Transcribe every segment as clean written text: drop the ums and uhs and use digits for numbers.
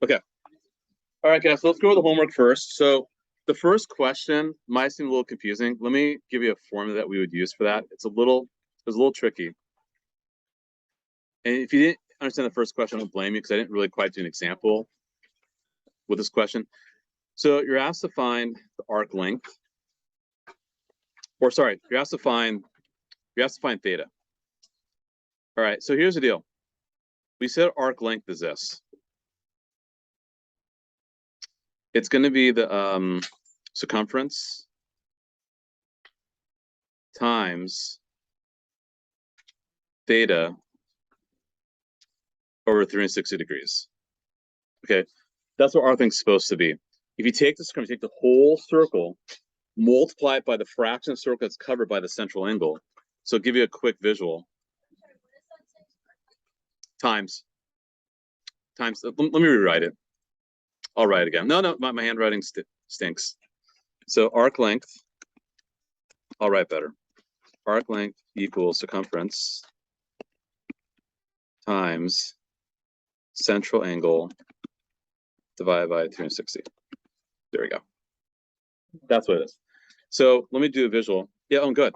Okay. All right, guys, so let's go with the homework first. So the first question might seem a little confusing. Let me give you a formula that we would use for that. It's a little tricky. And if you didn't understand the first question, I don't blame you because I didn't really quite do an example with this question. So you're asked to find the arc length, or sorry, you're asked to find theta. All right, so here's the deal. We said arc length is this. It's going to be the circumference times theta over 360 degrees. Okay, that's what arc length is supposed to be. If you take the circumference, take the whole circle, multiply it by the fraction of the circle that's covered by the central angle. So I'll give you a quick visual. Times. Let me rewrite it. I'll write it again. No, my handwriting stinks. So arc length, I'll write better. Arc length equals circumference times central angle divided by 360. There we go. That's what it is. So let me do a visual. Yeah, I'm good.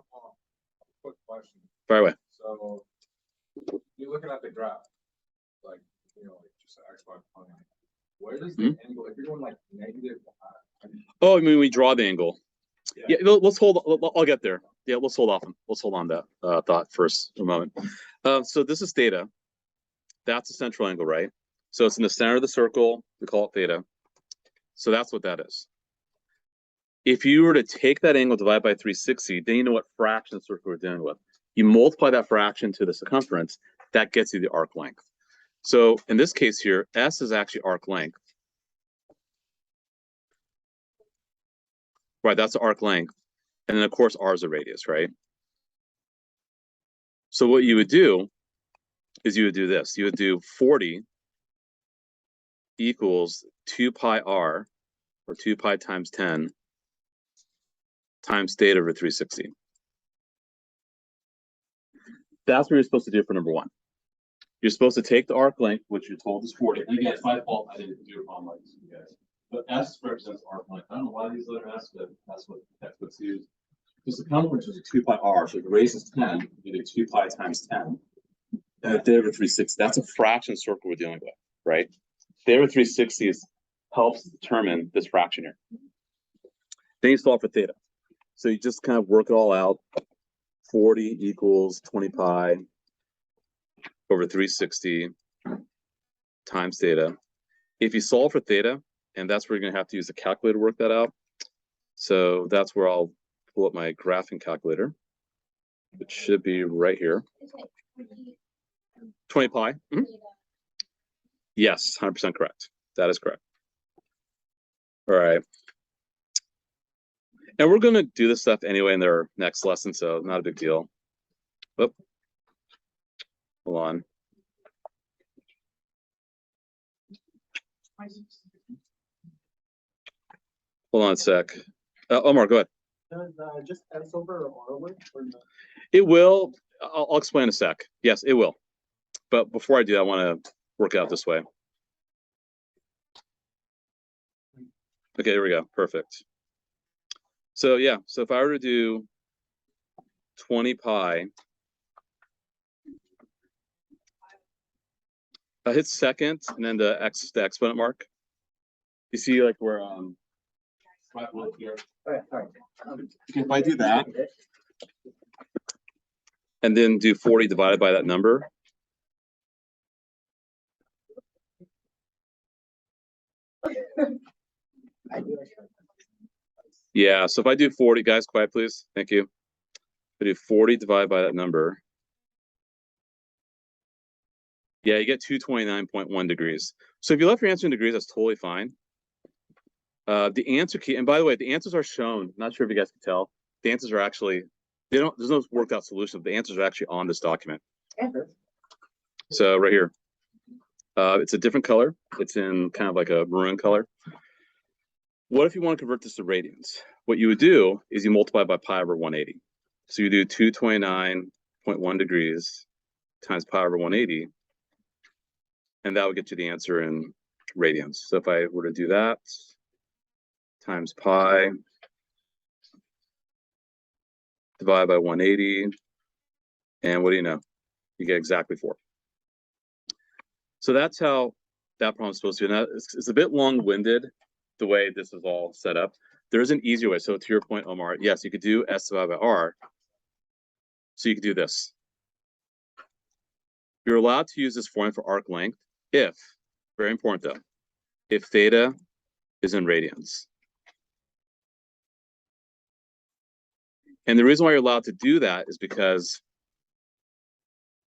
Quick question. Fire away. So you're looking at the graph, like, just X, Y plane. Where does the angle, if you're going like negative? Oh, I mean, we draw the angle. Yeah, let's hold. I'll get there. Yeah, let's hold off. Let's hold on that thought first a moment. So this is theta. That's the central angle, right? So it's in the center of the circle. We call it theta. So that's what that is. If you were to take that angle divided by 360, then you know what fraction of the circle we're dealing with. You multiply that fraction to the circumference, that gets you the arc length. So in this case here, S is actually arc length. Right, that's the arc length. And then of course R is the radius, right? So what you would do is you would do this. You would do 40 equals 2 pi R, or 2 pi times 10, times theta over 360. That's what you're supposed to do for number one. You're supposed to take the arc length, which you're told is 40. And again, it's my fault I didn't do it on like this, you guys. But S represents arc length. I don't know why these letters S, but that's what the textbooks use. The circumference is a 2 pi R, so if you raise this 10, you get 2 pi times 10. And theta over 360, that's a fraction circle we're dealing with, right? Theta over 360 helps determine this fraction here. Then you solve for theta. So you just kind of work it all out. 40 equals 20 pi over 360 times theta. If you solve for theta, and that's where you're going to have to use the calculator to work that out. So that's where I'll pull up my graphing calculator, which should be right here. 20 pi. Mm-hmm. Yes, 100% correct. That is correct. All right. And we're going to do this stuff anyway in their next lesson, so not a big deal. Whoop. Hold on. Hold on a sec. Omar, go ahead. Does just S over R work or no? It will. I'll explain in a sec. Yes, it will. But before I do, I want to work out this way. Okay, here we go. Perfect. So yeah, so if I were to do 20 pi, I hit second and then the exponent mark. You see like where here. If I do that and then do 40 divided by that number. Yeah, so if I do 40, guys, quiet please. Thank you. If I do 40 divided by that number. Yeah, you get 229.1 degrees. So if you left your answer in degrees, that's totally fine. The answer key, and by the way, the answers are shown. Not sure if you guys can tell. The answers are actually, there's no worked out solution. The answers are actually on this document. So right here. It's a different color. It's in kind of like a maroon color. What if you want to convert this to radians? What you would do is you multiply by pi over 180. So you do 229.1 degrees times pi over 180. And that would get you the answer in radians. So if I were to do that, times pi, divide by 180, and what do you know? You get exactly 4. So that's how that problem is supposed to be. Now, it's a bit long-winded, the way this is all set up. There is an easier way. So to your point, Omar, yes, you could do S divided by R. So you could do this. You're allowed to use this formula for arc length if, very important though, if theta is in radians. And the reason why you're allowed to do that is because,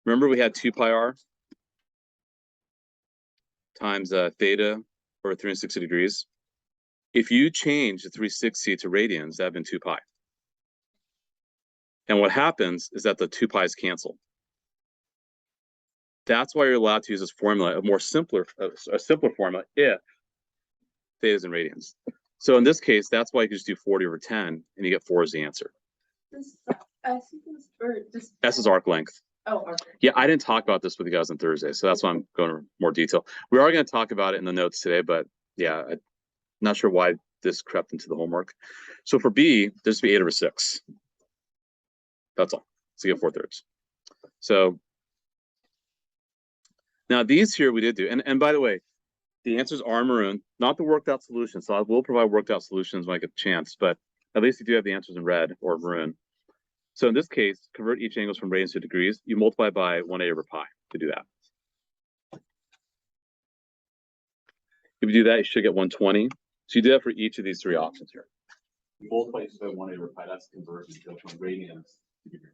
remember we had 2 pi r times theta, or 360 degrees. If you change the 360 to radians, that would have been 2 pi. And what happens is that the 2 pi's cancel. That's why you're allowed to use this formula, a simpler formula, if theta is in radians. So in this case, that's why you can just do 40 over 10, and you get 4 as the answer. S is arc length. Oh, arc. Yeah, I didn't talk about this with you guys on Thursday, so that's why I'm going into more detail. We are going to talk about it in the notes today, but yeah, I'm not sure why this crept into the homework. So for B, there's be 8 over 6. That's all. So you get 4/3. So now these here we did do, and by the way, the answers are maroon, not the worked out solutions. So I will provide worked out solutions when I get a chance, but at least you do have the answers in red or maroon. So in this case, convert each angles from radians to degrees. You multiply by 1/8 over pi to do that. If you do that, you should get 120. So you do that for each of these 3 options here. You multiply each by 1/8 over pi. That's the conversion from radians to degrees.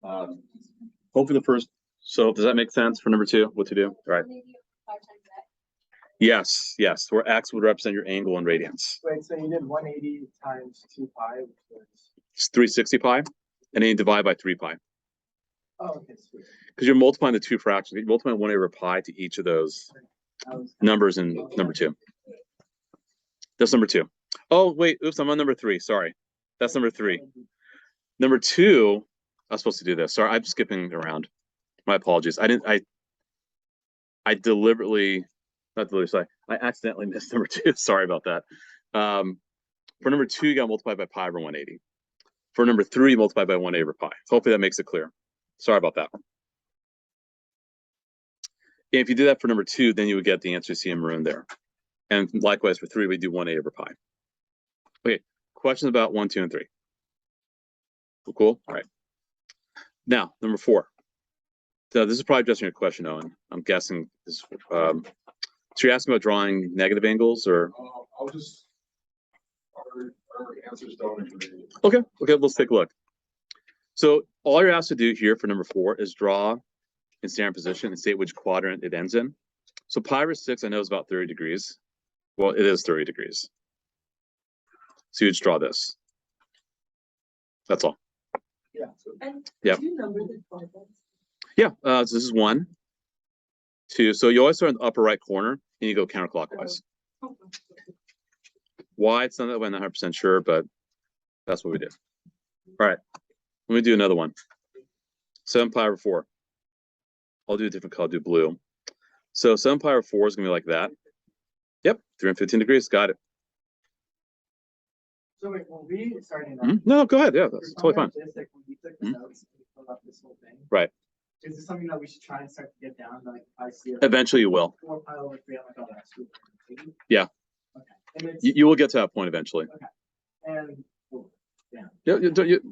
Hopefully the first. So does that make sense for number 2? What to do? All right. Yes, yes. Where x would represent your angle in radians. Wait, so you did 180 times 2 pi, which was... It's 360 pi, and then you divide by 3 pi. Oh, okay, sweet. Because you're multiplying the 2 fractions. You're multiplying 1/8 over pi to each of those numbers in number 2. That's number 2. Oh, wait. Oops, I'm on number 3. Sorry. That's number 3. Number 2, I was supposed to do this. Sorry, I'm skipping around. My apologies. I deliberately, not deliberately, sorry. I accidentally missed number 2. Sorry about that. For number 2, you got to multiply by pi over 180. For number 3, multiply by 1/8 over pi. Hopefully that makes it clear. Sorry about that. And if you do that for number 2, then you would get the answer you see in maroon there. And likewise for 3, we do 1/8 over pi. Okay, questions about 1, 2, and 3? Cool. All right. Now, number 4. So this is probably addressing your question, Owen. I'm guessing this. So you're asking about drawing negative angles, or? I'll just. Our answers don't agree. Okay. Let's take a look. So all you're asked to do here for number 4 is draw in standard position and state which quadrant it ends in. So pi over 6, I know is about 30 degrees. Well, it is 30 degrees. So you just draw this. That's all. Yeah. And yeah. do you number the quadrants? Yeah. So this is 1, 2. So you always start in the upper right corner and you go counterclockwise. Oh. Why it's not that way, I'm not 100% sure, but that's what we did. All right. Let me do another one. 7 pi over 4. I'll do a different color, do blue. So 7 pi over 4 is going to be like that. Yep, 315 degrees. Got it. So wait, when we started... No, go ahead. Yeah, that's totally fine. This, like, when we took the notes and we filled up this whole thing. Right. Is this something that we should try and start to get down? Like, I see it. Eventually you will. 4 pi over 3, I'm like, oh, that's super. Yeah. Okay. And it's, you will get to that point eventually. Okay. And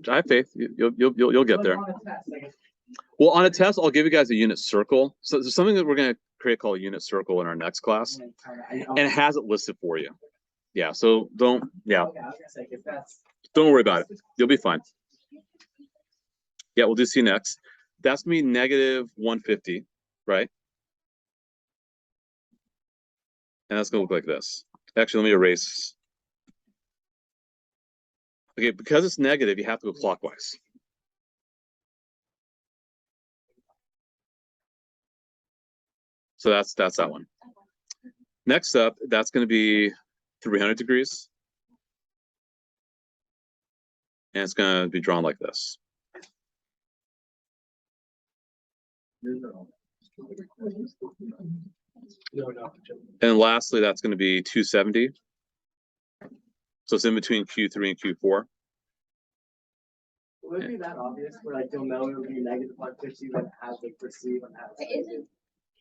I have faith. You'll get there. On a test, like, Well, on a test, I'll give you guys a unit circle. So there's something that we're going to create called a unit circle in our next class, and it has it listed for you. Yeah. So don't. Yeah. Okay, I was gonna say, if that's... Don't worry about it. You'll be fine. Yeah, we'll do C next. That's gonna be negative 150, right? And that's gonna look like this. Actually, let me erase. Okay, because it's negative, you have to go clockwise. So that's that one. Next up, that's going to be 300 degrees. And it's going to be drawn like this. And lastly, that's going to be 270. So it's in between Q3 and Q4. Would it be that obvious where like you'll know it would be negative 150 when it has like receive and has negative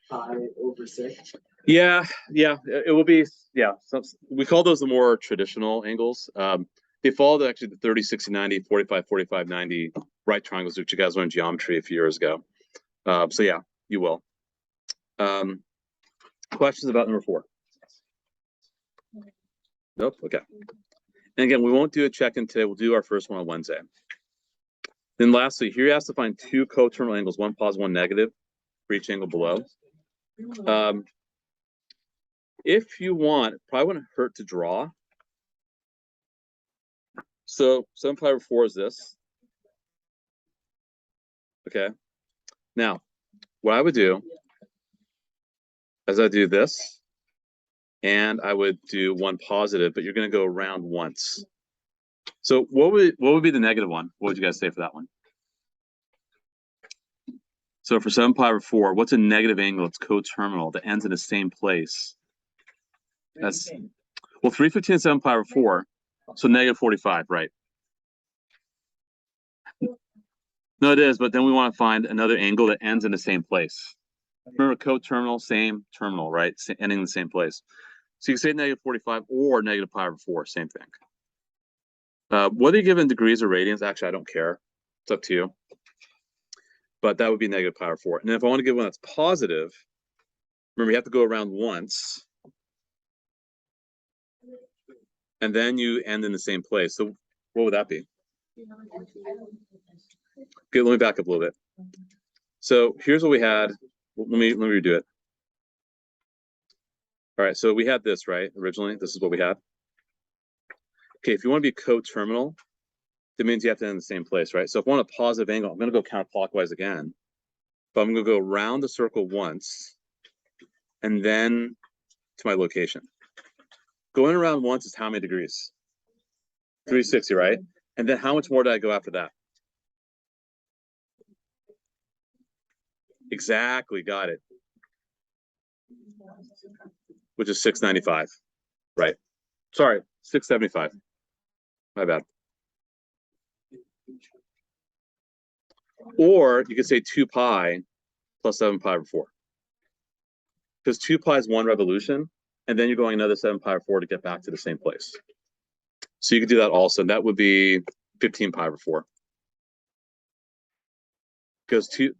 5/6? Yeah, it will be. Yeah, so we call those the more traditional angles. They follow actually the 30, 60, 90, 45, 45, 90 right triangles, which you guys learned geometry a few years ago. So yeah, you will. Questions about number 4? Nope. Okay. And again, we won't do a check-in today. We'll do our first one on Wednesday. Then lastly, here you have to find 2 coterminal angles, one positive, one negative, for each angle below. If you want, it probably wouldn't hurt to draw. So 7 pi over 4 is this. Okay. Now, what I would do is I do this, and I would do one positive, but you're going to go around once. So what would be the negative one? What would you guys say for that one? So for 7 pi over 4, what's a negative angle? It's coterminal that ends in the same place. That's well, 315 and 7 pi over 4, so negative 45, right? No, it is, but then we want to find another angle that ends in the same place. Remember, coterminal, same terminal, right? Ending in the same place. So you can say negative 45 or negative pi over 4, same thing. Whether you give in degrees or radians, actually, I don't care. It's up to you. But that would be negative pi over 4. And if I want to give one that's positive, remember, you have to go around once. And then you end in the same place. So what would that be? Okay, let me back up a little bit. So here's what we had. Let me redo it. All right, so we had this, right? Originally, this is what we had. Okay, if you want to be coterminal, that means you have to end in the same place, right? So if I want a positive angle, I'm going to go counterclockwise again. But I'm going to go around the circle once, and then to my location. Going around once is how many degrees? 360, right? And then how much more did I go after that? Exactly, got it. Which is 695, right? Sorry, 675. My bad. Or you could say 2 pi plus 7 pi over 4. Because 2 pi is 1 revolution, and then you're going another 7 pi over 4 to get back to the same place. So you could do that also. That would be 15 pi over 4. Because 2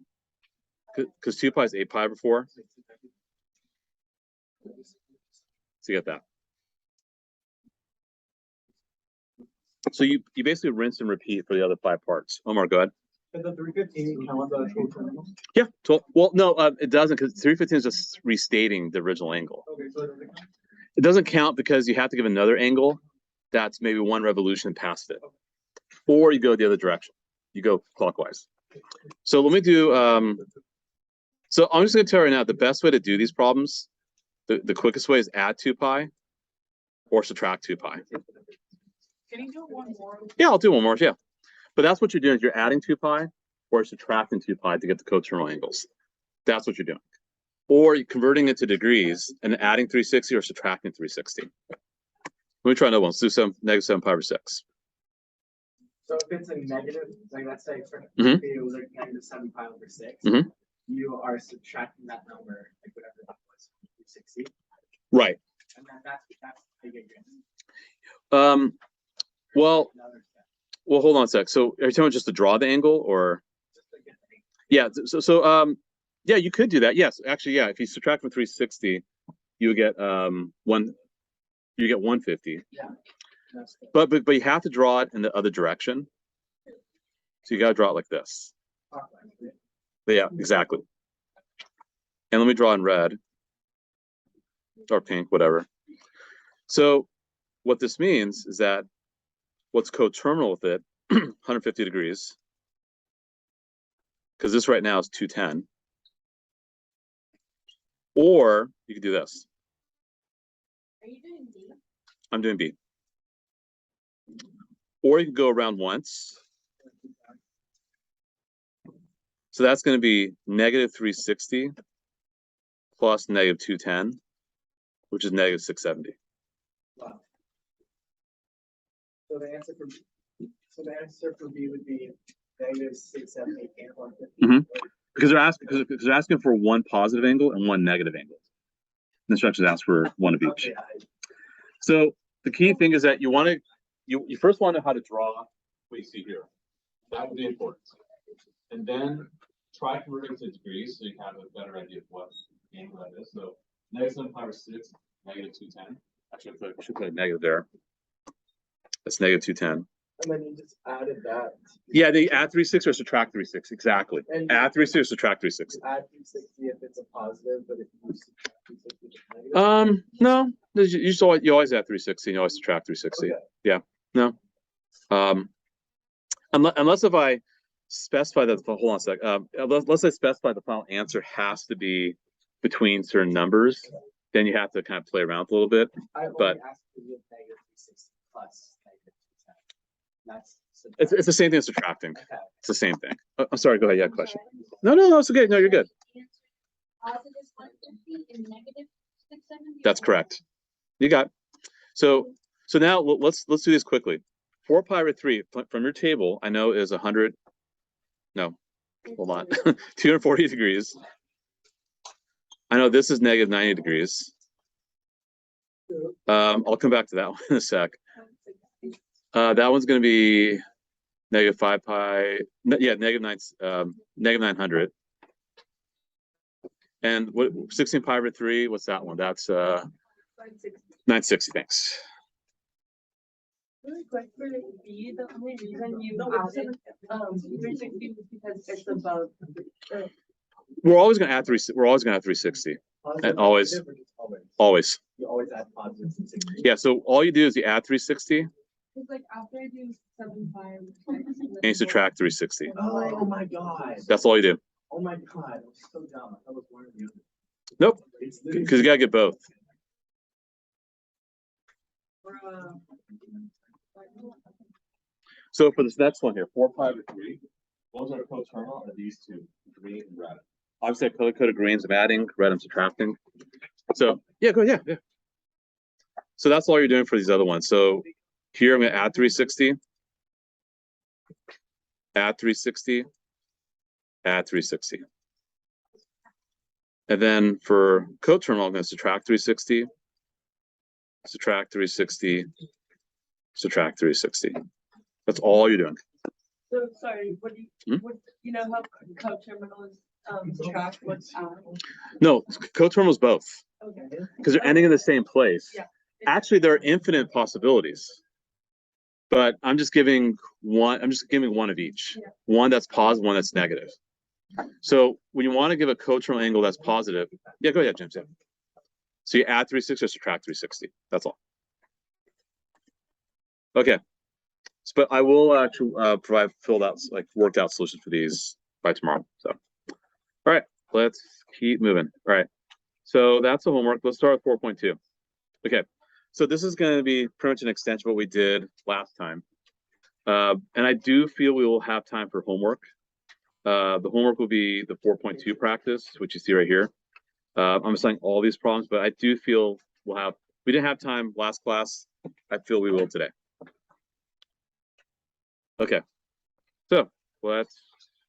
pi is 8 pi over 4. So you get that. So you basically rinse and repeat for the other 5 parts. Omar, go ahead. But the 315 count the coterminal? Yeah. Well, no, it doesn't, because 315 is just restating the original angle. Okay, so it doesn't count? It doesn't count because you have to give another angle that's maybe 1 revolution past it. Or you go the other direction. You go clockwise. So let me do, so I'm just going to tell you right now, the best way to do these problems, the quickest way is add 2 pi or subtract 2 pi. Can you do one more? Yeah, I'll do one more, yeah. But that's what you're doing, is you're adding 2 pi or subtracting 2 pi to get the coterminal angles. That's what you're doing. Or you're converting it to degrees and adding 360 or subtracting 360. Let me try another one. Let's do negative 7 pi over 6. So if it's a negative, like let's say for it was like negative 7 pi over 6, you are subtracting that number, like whatever that was, 360. Right. And then that's how you get your answer. Well, hold on a sec. So are you talking about just to draw the angle, or? Yeah. So yeah, you could do that. Yes, actually, yeah. If you subtract from 360, you get 150. Yeah. But you have to draw it in the other direction. So you got to draw it like this. But yeah, exactly. And let me draw in red or pink, whatever. So what this means is that what's coterminal with it, 150 degrees, because this right now is 210. Or you could do this. Are you doing B? I'm doing B. Or you can go around once. So that's going to be negative 360 plus negative 210, which is negative 670. Wow. So the answer for B would be negative 670 and 150. Mhm. Because they're asking for one positive angle and one negative angle. The instructions ask for one of each. Okay, So the key thing is that you first want to know how to draw what you see here. That would be important. And then try converting to degrees so you have a better idea of what angle that is. So negative 7/6, negative 210. Actually, I should put a negative there. That's negative 210. and then you just added that. Yeah, they add 360 or subtract 360. Exactly. And Add 360 or subtract 360. add 360 if it's a positive, but if you subtract 360 it's negative. No, you always add 360 and you always subtract 360. Okay. Yeah, no. Unless if I specify that, hold on a sec. Let's say specify the final answer has to be between certain numbers, then you have to kind of play around a little bit. I only But- asked for you negative 360 plus negative 210. That's It's the same thing as subtracting. okay. It's the same thing. I'm sorry. Go ahead. Yeah, question. No, it's okay. No, you're good. Positive 150 and negative 670. That's correct. You got it. So now let's do this quickly. 4 pi over 3 from your table, I know is 100. No, hold on. 240 degrees. I know this is negative 90 degrees. I'll come back to that one in a sec. That one's going to be negative 5 pi. Yeah, negative 900. And what 16 pi over 3? What's that one? That's 960. Thanks. Really quick for B, the only reason you added 360 is because it's above. We're always going to add 360. Positive And always. negative or just always. Always. You always add positive 360. Yeah. So all you do is you add 360 It's like after I do 75. and you subtract 360. Oh my god. That's all you do. Oh my god. I'm so dumb. I was one of the other. Nope. It's literally- Because you gotta get both. So for this next one here, 4 pi over 3, those are coterminal are these two, green and red. Obviously, I color-coded greens, I'm adding, red, I'm subtracting. So yeah, go yeah. So that's all you're doing for these other ones. So here I'm gonna add 360, add 360, add 360. And then for coterminal, I'm gonna subtract 360, subtract 360, subtract 360. That's all you're doing. So sorry, what do you know how coterminal is subtract what's add? No, coterminal is both Okay. because they're ending in the same place. Yeah. Actually, there are infinite possibilities, but I'm just giving one. I'm just giving one of each. Yeah. One that's positive, one that's negative. So when you want to give a coterminal angle that's positive, yeah, go ahead, James. Yeah. So you add 360 or subtract 360. That's all. Okay. But I will actually provide worked out solutions for these by tomorrow. So, all right, let's keep moving. All right, so that's the homework. Let's start with 4.2. Okay, so this is going to be pretty much an extension of what we did last time, and I do feel we will have time for homework. The homework will be the 4.2 practice, which you see right here. I'm assigning all these problems, but I do feel we'll have. We didn't have time last class. I feel we will today. Okay, so let's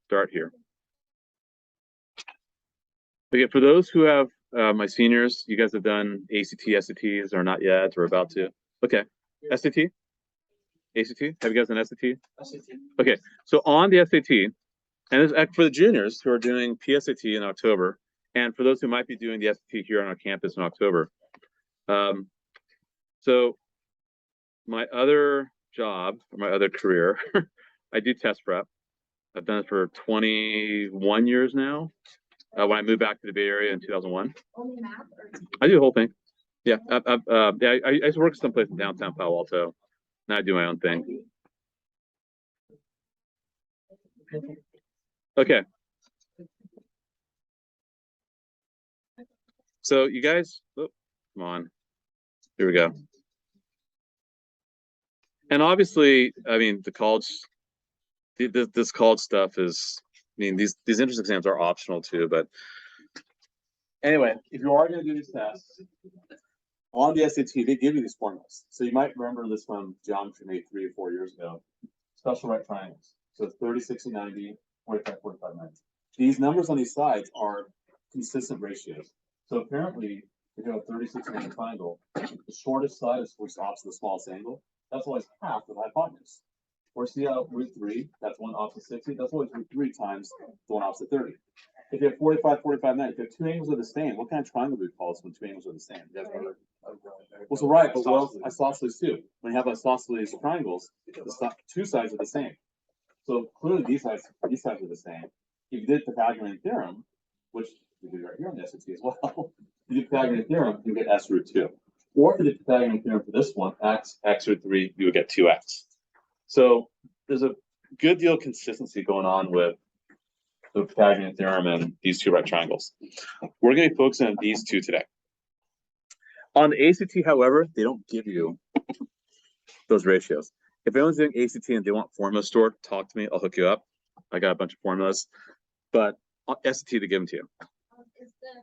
start here. Okay, for those who have my seniors, you guys have done ACT, SATs, or not yet, or about to. Okay, SAT? ACT? Have you guys done SAT? Okay, so on the SAT, and for the juniors who are doing PSAT in October, and for those who might be doing the SAT here on our campus in October, so my other job, or my other career, I do test prep. I've done it for 21 years now. When I moved back to the Bay Area in 2001. Only math or? I do the whole thing. Yeah, I used to work someplace in downtown Palo Alto. Now I do my own thing. Okay. So you guys, oh, come on. Here we go. And obviously, I mean, the college, this college stuff is, I mean, these entrance exams are optional too, but Anyway, if you are going to do these tests on the SAT, they give you these formulas. So you might remember this from geometry maybe 3 or 4 years ago. Special right triangles. So 30, 60, 90, 45, 45, 90. These numbers on these sides are consistent ratios. So apparently, if you have a 30, 60, 90 triangle, the shortest side is which opposite the smallest angle. That's always half of the hypotenuse. Or see how root 3, that's 1 opposite 60, that's always root 3 times 1 opposite 30. If you have 45, 45, 90, if you have two angles are the same, what kind of triangle do we call this when two angles are the same? You guys remember? Well, so right, but well, isosceles too. When you have isosceles triangles, the two sides are the same. So clearly these sides are the same. If you did Pythagorean theorem, which we do right here on the SAT as well, if you do Pythagorean theorem, you get s root 2. Or if you did Pythagorean theorem for this one, x root 3, you would get 2x. So there's a good deal of consistency going on with the Pythagorean theorem and these two right triangles. We're going to be focusing on these two today. On the ACT, however, they don't give you those ratios. If anyone's doing ACT and they want formulas stored, talk to me. I'll hook you up. I got a bunch of formulas, but on SAT they give them to you. Is the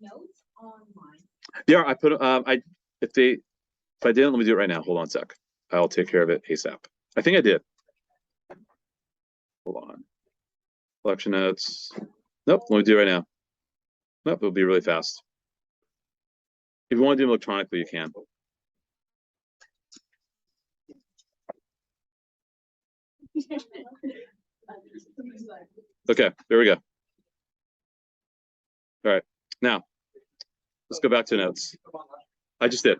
notes online? Yeah, I put if I didn't, let me do it right now. Hold on a sec. I'll take care of it ASAP. I think I did. Hold on. Collection notes. Nope, let me do it right now. Nope, it'll be really fast. If you want to do them electronically, you can. Okay, there we go. All right, now let's go back to notes. I just did.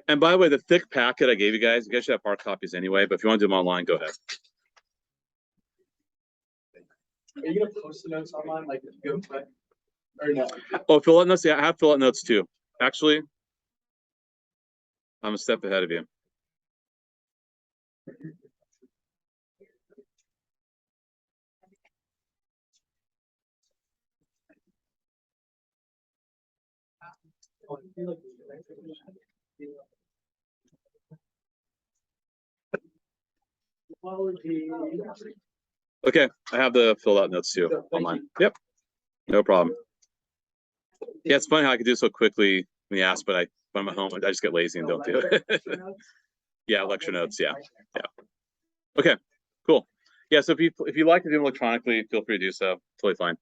And by the way, the thick packet I gave you guys should have hard copies anyway, but if you want to do them online, go ahead. Are you gonna post the notes online, like if you go quick? Or no? Oh, fill out notes. Yeah, I have fill out notes too. Actually, I'm a step ahead of you. Okay, I have the fill out notes too online. Yep, no problem. Yeah, it's funny how I could do it so quickly when you ask, but when I'm at home, I just get lazy and don't do it. Yeah, lecture notes. Yeah. Okay, cool. Yeah, so if you like to do them electronically, feel free to do so. Totally fine.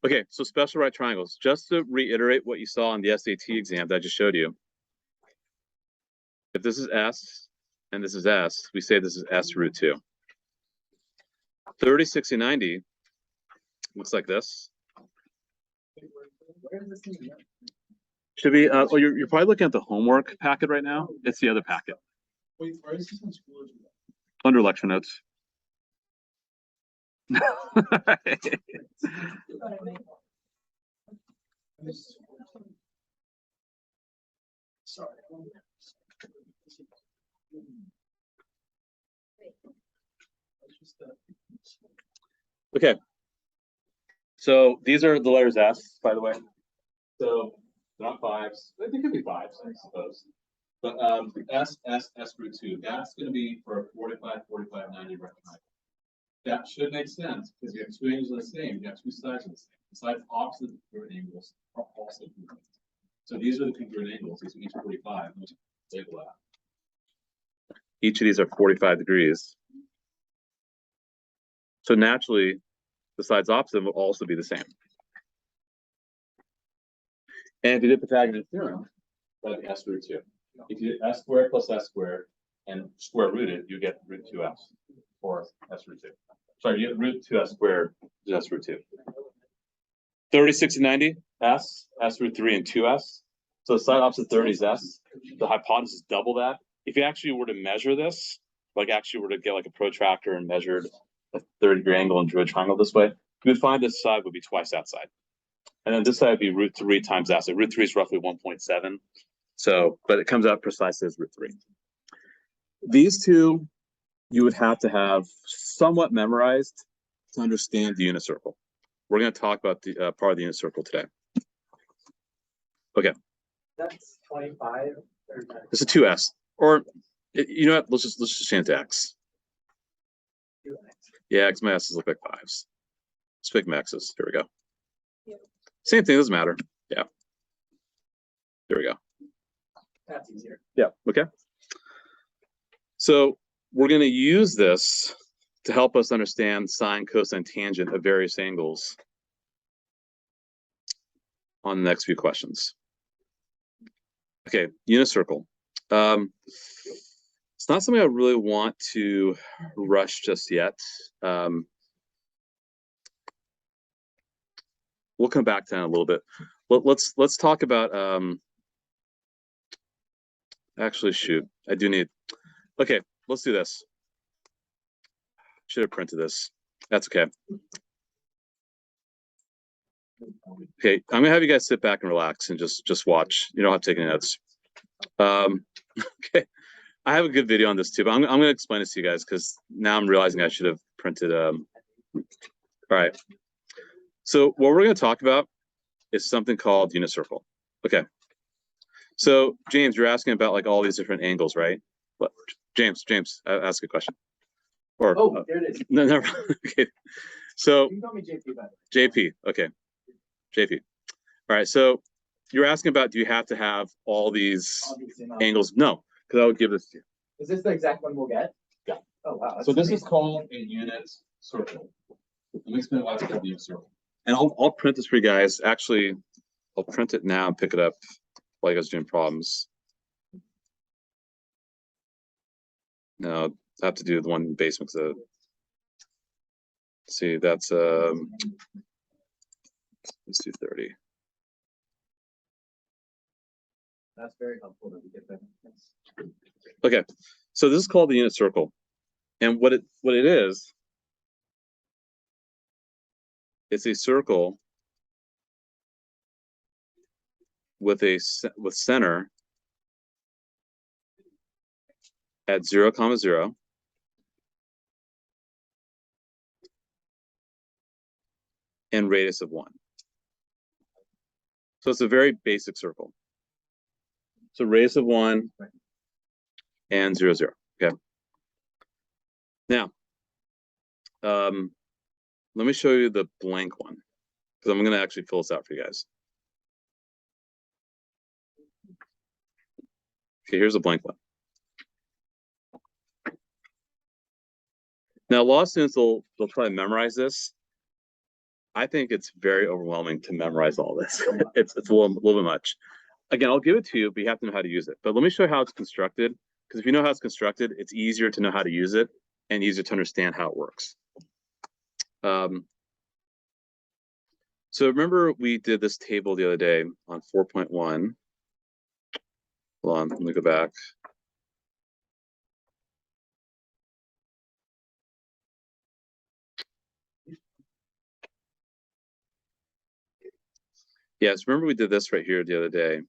Okay, so special right triangles. Just to reiterate what you saw on the SAT exam that I just showed you. If this is S and this is S, we say this is S root 2. 30, 60, 90 looks like this. Should be, oh, you're probably looking at the homework packet right now. It's the other packet. Wait, where is this in school? Under lecture notes. Sorry. Okay. So these are the letters S, by the way. So they're not fives. They could be fives, I suppose. But S root 2. That's going to be for a 45, 45, 90 rectangle. That should make sense because you have two angles are the same. You have two sides are the same. The sides opposite the congruent angles are also congruent. So these are the congruent angles. These are each 45. Let's label that. Each of these are 45 degrees. So naturally, the sides opposite will also be the same. And if you did Pythagorean theorem, that'd be S root 2. If you did S squared plus S squared and square rooted, you get root 2S or S root 2. Sorry, you get root 2S squared is S root 2. 30, 60, 90, S root 3, and 2S. So the side opposite 30 is S. The hypotenuse is double that. If you actually were to measure this, like actually were to get like a protractor and measured a 30-degree angle and drew a triangle this way, you would find this side would be twice that side. And then this side would be root 3 times that. So root 3 is roughly 1.7. So, but it comes out precisely as root 3. These two, you would have to have somewhat memorized to understand the unit circle. We're going to talk about the part of the unit circle today. Okay. That's 25. It's a 2S, or you know what? Let's just change to X. 2x. Yeah, because my S's look like 5s. sphygmexes. Here we go. Yeah. Same thing, doesn't matter. Yeah. There we go. That's easier. Yeah, okay. So we're going to use this to help us understand sine, cosine, tangent of various angles on the next few questions. Okay, unit circle. It's not something I really want to rush just yet. We'll come back to that in a little bit. Let's talk about actually shoot, I do need, okay, let's do this. Should have printed this. That's okay. Okay, I'm gonna have you guys sit back and relax and just watch. You don't have to take any notes. Okay, I have a good video on this too, but I'm gonna explain this to you guys because now I'm realizing I should have printed. All right. So what we're gonna talk about is something called unit circle. Okay. So James, you're asking about like all these different angles, right? What? James, ask a question. Or Oh, there it is. no, never. Okay. So You can call me JP, by the way. JP, okay. JP. All right. So you're asking about, do you have to have all these Obviously not. angles? No, because I would give this to you. Is this the exact one we'll get? Yeah. Oh, wow. So this that's is called a unit circle. Let me explain why it's called a unit circle. And I'll print this for you guys. Actually, I'll print it now and pick it up while you guys are doing problems. No, I have to do the one in the basement. See, that's let's do 30. That's very helpful that we get that. Okay, so this is called the unit circle, and what it is, it's a circle with center at 0, 0, and radius of 1. So it's a very basic circle. So radius of 1 and 0, 0. Okay. Now, let me show you the blank one because I'm going to actually fill this out for you guys. Okay, here's a blank one. Now, a lot of students they'll try to memorize this. I think it's very overwhelming to memorize all this. it's a little bit much. Again, I'll give it to you, but you have to know how to use it. But let me show you how it's constructed, because if you know how it's constructed, it's easier to know how to use it and easier to understand how it works. So remember we did this table the other day on 4.1. Hold on, let me go back. Yes, remember we did this right here the other day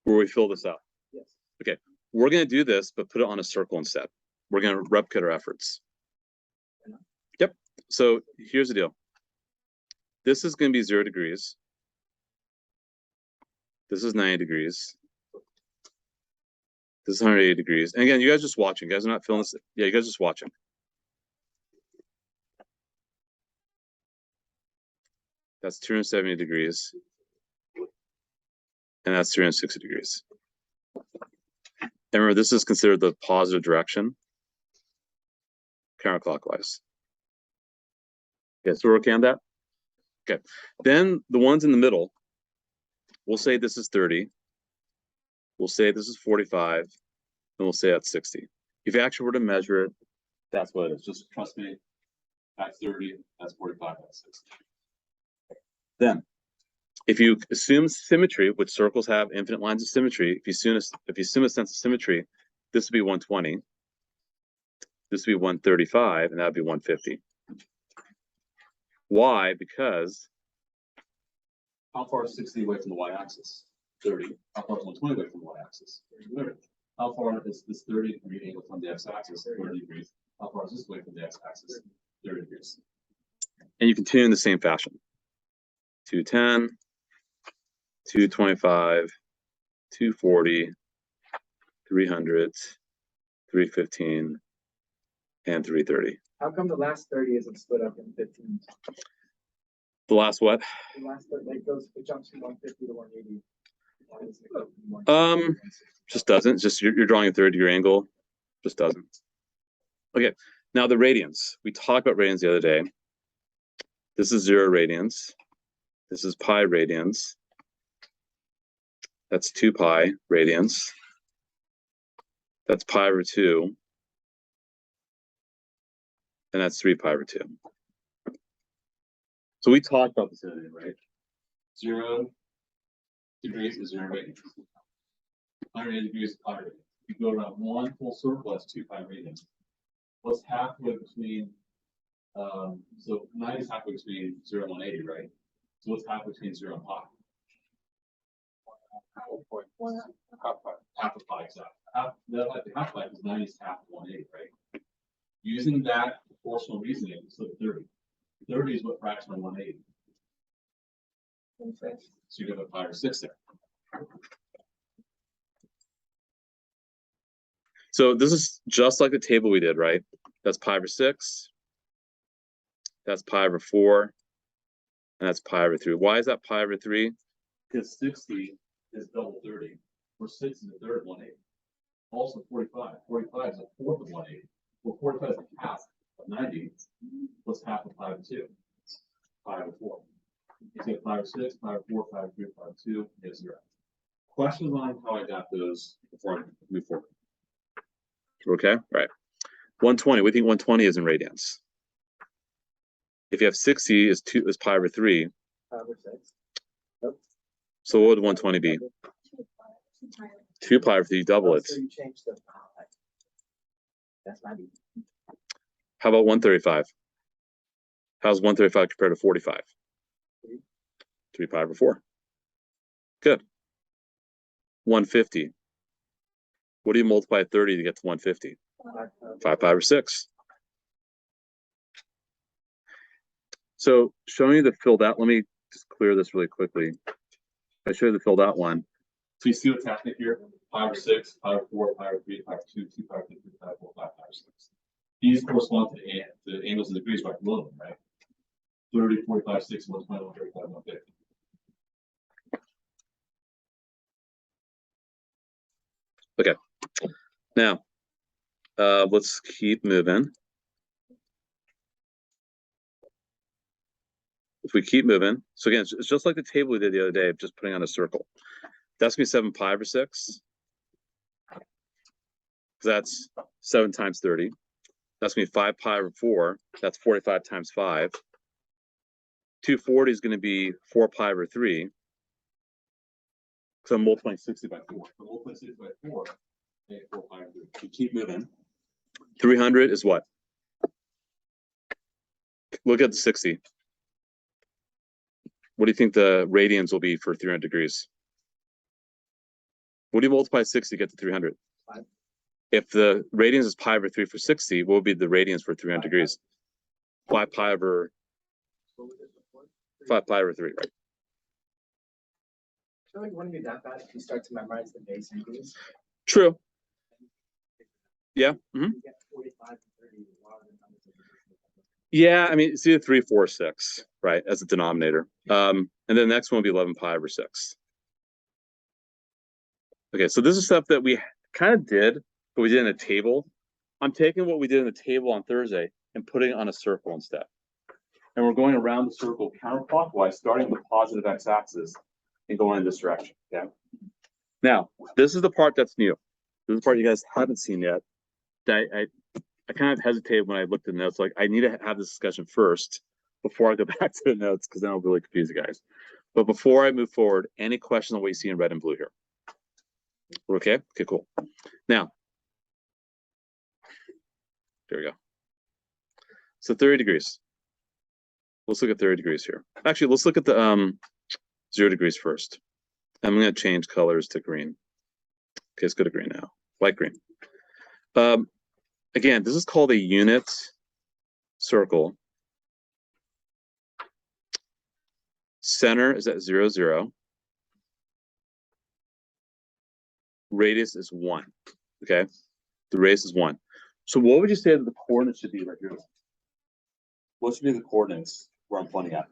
where we fill this out. Yes. Okay, we're going to do this, but put it on a circle instead. We're going to replicate our efforts. Yep. So here's the deal. This is going to be 0 degrees. This is 90 degrees. This is 180 degrees. And again, you guys just watching. You guys are not feeling this. Yeah, you guys just watching. That's 270 degrees. And that's 360 degrees. And remember, this is considered the positive direction, counterclockwise. Okay, so we're okay on that? Okay. Then the ones in the middle, we'll say this is 30. We'll say this is 45. And we'll say that's 60. If you actually were to measure it, that's what it is. Just trust me. That's 30, that's 45, that's 60. Then, if you assume symmetry, which circles have infinite lines of symmetry, if you assume a sense of symmetry, this would be 120. This would be 135, and that would be 150. Why? Because how far is 60 away from the y-axis? 30. How far is 120 away from the y-axis? 30. How far is this 30-degree angle from the x-axis? 30 degrees. How far is this away from the x-axis? 30 degrees. And you continue in the same fashion. 210, 225, 240, 300, 315, and 330. How come the last 30 isn't split up in 15? The last what? The last 30, like goes, it jumps from 150 to 180. Why doesn't it go from 150 Um, to 160? Just doesn't. Just you're drawing a 30-degree angle. Just doesn't. Okay. Now the radians. We talked about radians the other day. This is 0 radians. This is pi radians. That's 2 pi radians. That's pi over 2. And that's 3 pi over 2. So we talked about this the other day, right? 0 degrees is 0 radians. 180 degrees is pi radians. You go around one full circle, that's 2 pi radians. What's halfway between, so 90 is halfway between 0 and 180, right? So what's halfway between 0 and pi? Half of pi, exactly. Half pi is 90 is half of 180, right? Using that proportional reasoning, so 30. 30 is what fraction of 180. So you have a 5 or 6 there. So this is just like the table we did, right? That's pi over 6. That's pi over 4. And that's pi over 3. Why is that pi over 3? Because 60 is double 30. Where 6 is a third of 180. Also 45. 45 is a fourth of 180. Well, 45 is a half of 90. What's half of pi over 2? Pi over 4. You take pi over 6, pi over 4, pi over 3, pi over 2, you have 0. Questions on how I got those before I move forward? Okay, right. 120. We think 120 is in radians. If you have 60 is pi over 3. Pi over 6. Nope. So what would 120 be? 2 pi over 3, you double it. So you change the pi. That's 90. How about 135? How's 135 compared to 45? 3 pi over 4. Good. 150. What do you multiply 30 to get to 150? 5 pi over 6. So showing you the filled out, let me just clear this really quickly. I show you the filled out one. So you see what's happening here? Pi over 6, pi over 4, pi over 3, pi over 2, 2 pi over 3, 3 pi over 4, 5 pi over 6. These correspond to the angles and degrees right below them, right? 30, 45, 6, 120, 135, 150. Okay. Now, let's keep moving. If we keep moving, so again, it's just like the table we did the other day, just putting on a circle. That's gonna be 7 pi over 6. That's 7 times 30. That's gonna be 5 pi over 4. That's 45 times 5. 240 is gonna be 4 pi over 3. So I'm multiplying 60 by 4. So multiplying 60 by 4, okay, 4 pi over 3. We keep moving. 300 is what? Look at the 60. What do you think the radians will be for 300 degrees? What do you multiply 60 to get to 300? 5. If the radians is pi over 3 for 60, what would be the radians for 300 degrees? 5 pi over 5 pi over 3, right? I feel like it wouldn't be that bad if you start to memorize the base angles. True. Yeah. Mm-hmm. You get 45 and 30. A lot of the numbers are different. Yeah, I mean, it's either 3, 4, 6, right, as a denominator. And then the next one will be 11 pi over 6. Okay, so this is stuff that we kind of did, but we did in a table. I'm taking what we did in the table on Thursday and putting it on a circle instead. And we're going around the circle counterclockwise, starting with the positive x-axis and going in this direction, okay? Now, this is the part that's new. This is the part you guys haven't seen yet. I kind of hesitated when I looked at the notes, like I need to have this discussion first before I go back to the notes, because then I'll really confuse you guys. But before I move forward, any questions on what you see in red and blue here? Okay, okay, cool. Now, there we go. So 30 degrees. Let's look at 30 degrees here. Actually, let's look at the 0 degrees first. I'm going to change colors to green. Okay, let's go to green now. Light green. Again, this is called a unit circle. Center is at 0, 0. Radius is 1. Okay, the radius is 1. So what would you say that the coordinates should be right here? what should be the coordinates where I'm pointing at?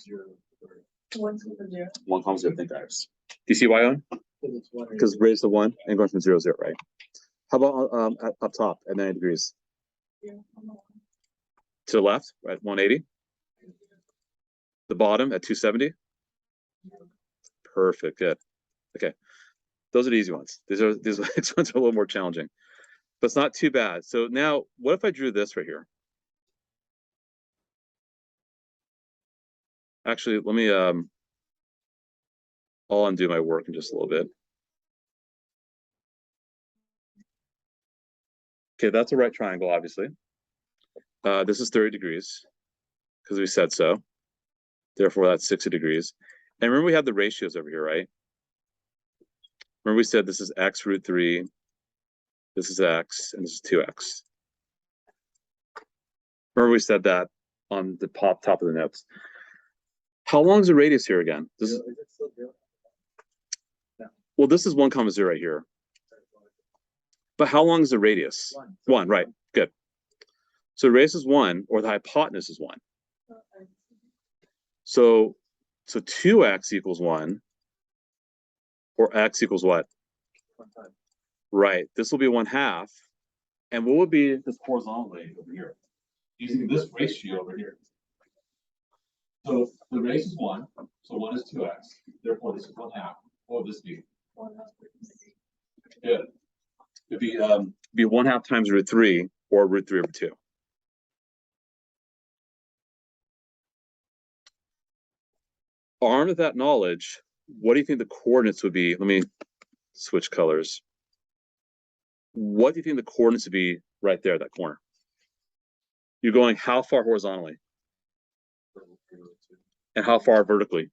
0, 1 to the 0. 1, 0, think iris. Do you see why, Owen? Because raised to 1 and going from 0, 0, right? How about up top at 90 degrees? To the left at 180? The bottom at 270? Perfect, good. Okay. Those are the easy ones. These next ones are a little more challenging. But it's not too bad. So now, what if I drew this right here? Actually, let me I'll undo my work in just a little bit. Okay, that's a right triangle, obviously. This is 30 degrees because we said so. Therefore, that's 60 degrees. And remember, we have the ratios over here, right? Remember, we said this is x root 3, this is x, and this is 2x. Remember, we said that on the top of the notes. How long is the radius here again? This is, well, this is 1, 0 right here. But how long is the radius? 1, right? Good. So the radius is 1, or the hypotenuse is 1. So 2x equals 1, or x equals what? Right. This will be 1/2. And what would be this horizontally over here? Using this ratio over here. So the radius is 1, so 1 is 2x. Therefore, this is 1/2. What would this be? Good. It'd be 1/2 times root 3, or root 3 over 2. Armed with that knowledge, what do you think the coordinates would be? Let me switch colors. What do you think the coordinates would be right there, that corner? You're going how far horizontally? And how far vertically?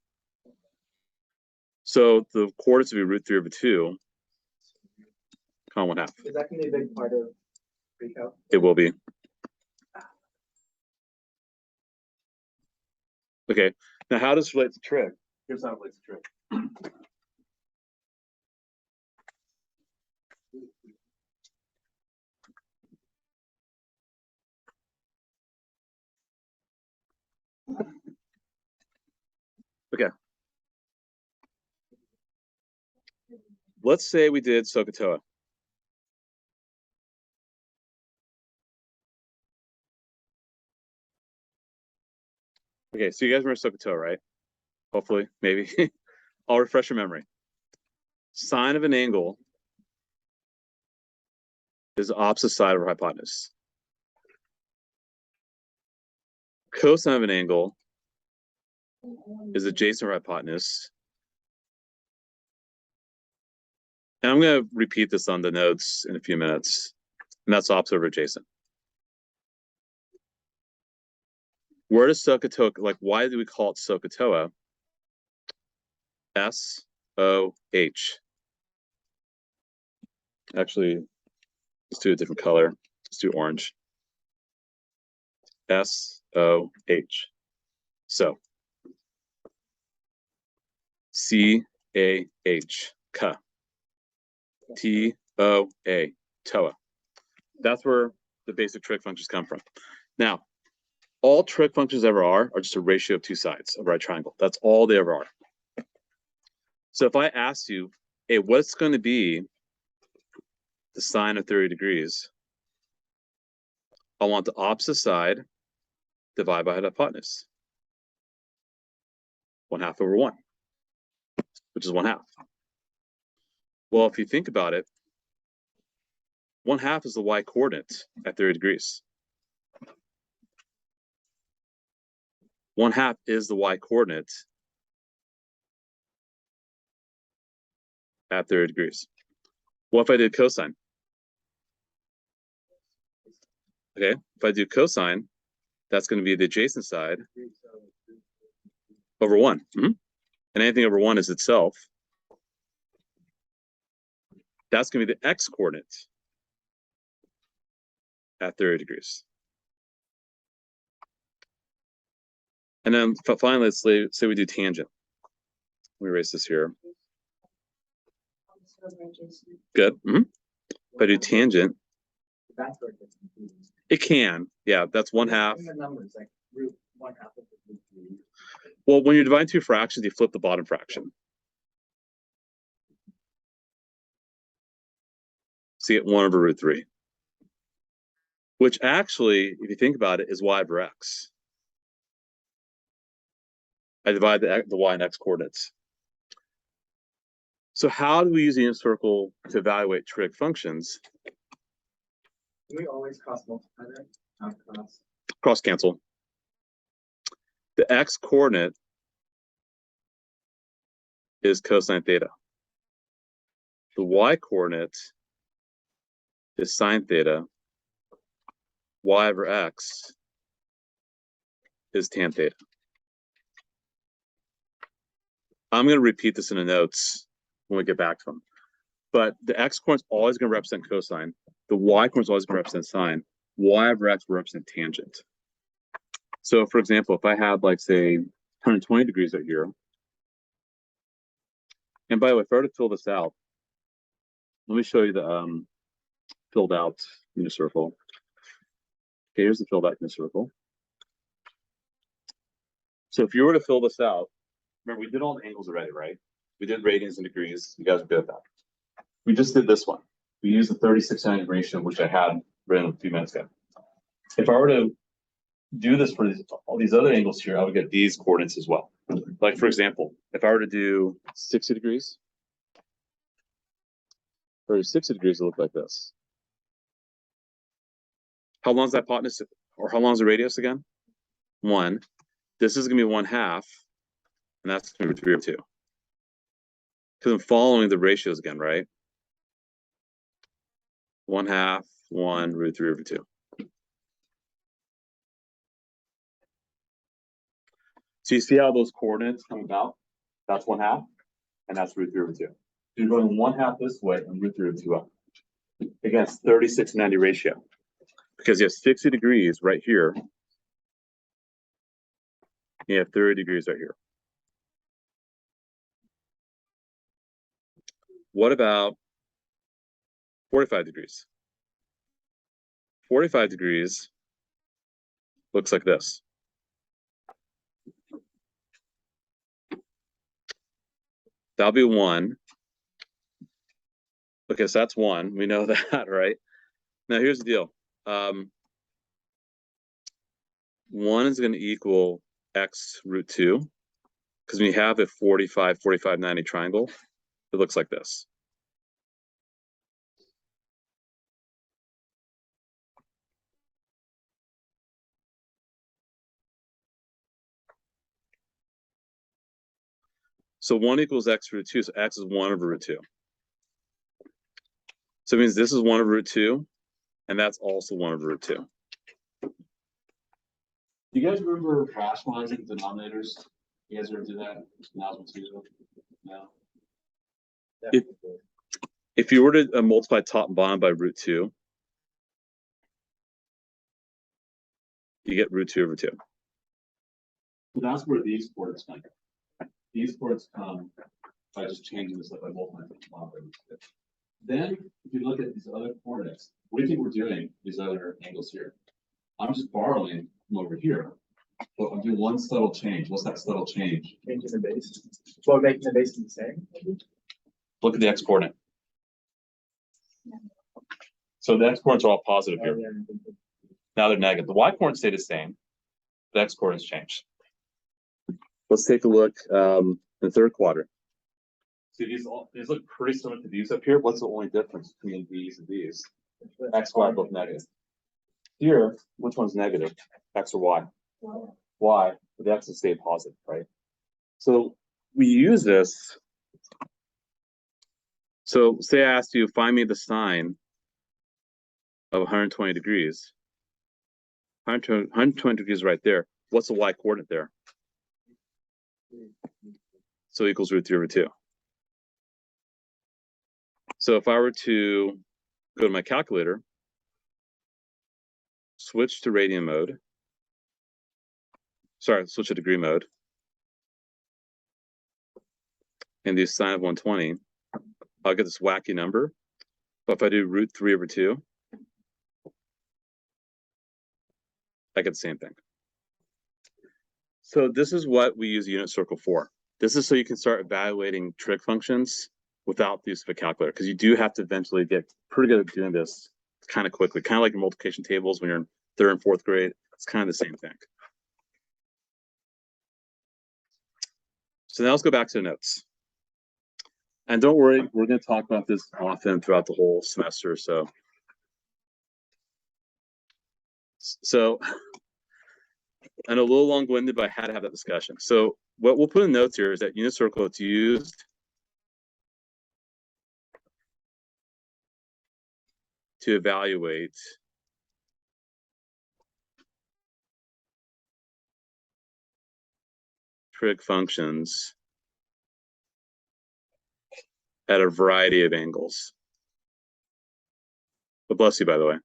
So the coordinates would be root 3 over 2, 1/2. Is that going to be a big part of Precalculus? It will be. Okay, now how does this relate to trig? Here's how it relates to trig. Okay. Let's say we did Sohcahtoa. Okay, so you guys remember Sohcahtoa, right? Hopefully, maybe. I'll refresh your memory. Sine of an angle is the opposite side of our hypotenuse. Cosine of an angle is adjacent to our hypotenuse. And I'm going to repeat this on the notes in a few minutes. And that's opposite over adjacent. Where does Sohcahtoa, like, why do we call it Sohcahtoa? S-O-H. Actually, let's do a different color. Let's do orange. S-O-H. So, C-A-H. Ka. T-O-A. Toa. That's where the basic trig functions come from. Now, all trig functions ever are just a ratio of two sides of a right triangle. That's all they ever are. So if I asked you, hey, what's going to be the sine of 30 degrees? I want the opposite side divided by the hypotenuse. 1/2 over 1, which is 1/2. Well, if you think about it, 1/2 is the y coordinate at 30 degrees. 1/2 is the y coordinate at 30 degrees. What if I did cosine? Okay, if I do cosine, that's going to be the adjacent side over 1. And anything over 1 is itself. That's going to be the x coordinate at 30 degrees. And then finally, let's say we do tangent. Let me erase this here. Good. If I do tangent, It can, yeah, that's 1/2. In the numbers, like root 1/2 of the root 3. Well, when you're dividing two fractions, you flip the bottom fraction. So you get 1/√3. Which actually, if you think about it, is y/x. I divide the y and x coordinates. So how do we use the unit circle to evaluate trig functions? Do we always cross multiply that? Not cross. Cross cancel. The x coordinate is cosine theta. The y coordinate is sine theta. Y/x is tan theta. I'm going to repeat this in the notes when we get back to them. But the x coordinate is always going to represent cosine. The y coordinate is always going to represent sine. Y/x will represent tangent. So, for example, if I had, like, say, 120 degrees right here, and by the way, if I were to fill this out, let me show you the filled out unit circle. Okay, here's the filled out unit circle. So if you were to fill this out, remember we did all the angles already, right? We did radians and degrees. You guys are good at that. We just did this one. We used the 36-90 ratio, which I had written a few minutes ago. If I were to do this for all these other angles here, I would get these coordinates as well. Like, for example, if I were to do 60 degrees, or 60 degrees, it would look like this. How long is that hypotenuse, or how long is the radius again? 1. This is going to be 1/2, and that's going to be 3/2. Because I'm following the ratios again, right? 1/2, 1, √3/2. So you see how those coordinates come about? That's 1/2, and that's √3/2. You're going 1/2 this way and √3/2 up. Again, it's 36-90 ratio. Because you have 60 degrees right here. You have 30 degrees right here. What about 45 degrees? 45 degrees looks like this. That'll be 1. Okay, so that's 1. We know that, right? Now here's the deal. 1 is going to equal x√2. Because when you have a 45, 45, 90 triangle, it looks like this. So 1 equals x√2, so x is 1/√2. So it means this is 1/√2, and that's also 1/√2. Do you guys remember rationalizing denominators? You guys ever do that? No. If you were to multiply top and bottom by √2, you get √2/2. So that's where these coordinates come. These coordinates come by just changing this up by multiplying the top by √2. Then, if you look at these other coordinates, what do you think we're doing? These other angles here. I'm just borrowing from over here, but I'm doing one subtle change. What's that subtle change? Changing the base. Well, making the base the same. Look at the x coordinate. So the x coordinates are all positive here. Now they're negative. The y coordinates stay the same. The x coordinates change. Let's take a look in the third quadrant. See, these look pretty similar to these up here. What's the only difference between these and these? X, y are both negative. Here, which one's negative? X or y? Y. But the x will stay positive, right? So we use this. So say I asked you, find me the sine of 120 degrees. 120 degrees right there. What's the y coordinate there? So equals √3/2. So if I were to go to my calculator, switch to radian mode, switch to degree mode, and do sine of 120, I'll get this wacky number. But if I do √3/2, I get the same thing. So this is what we use the unit circle for. This is so you can start evaluating trig functions without the use of a calculator, because you do have to eventually get pretty good at doing this kind of quickly, kind of like your multiplication tables when you're in 3rd and 4th grade. It's kind of the same thing. So now let's go back to the notes. And don't worry, we're going to talk about this often throughout the whole semester. So I'm a little long-winded, but I had to have that discussion. So what we'll put in notes here is that unit circle, it's used to evaluate trig functions at a variety of angles. But bless you, by the way.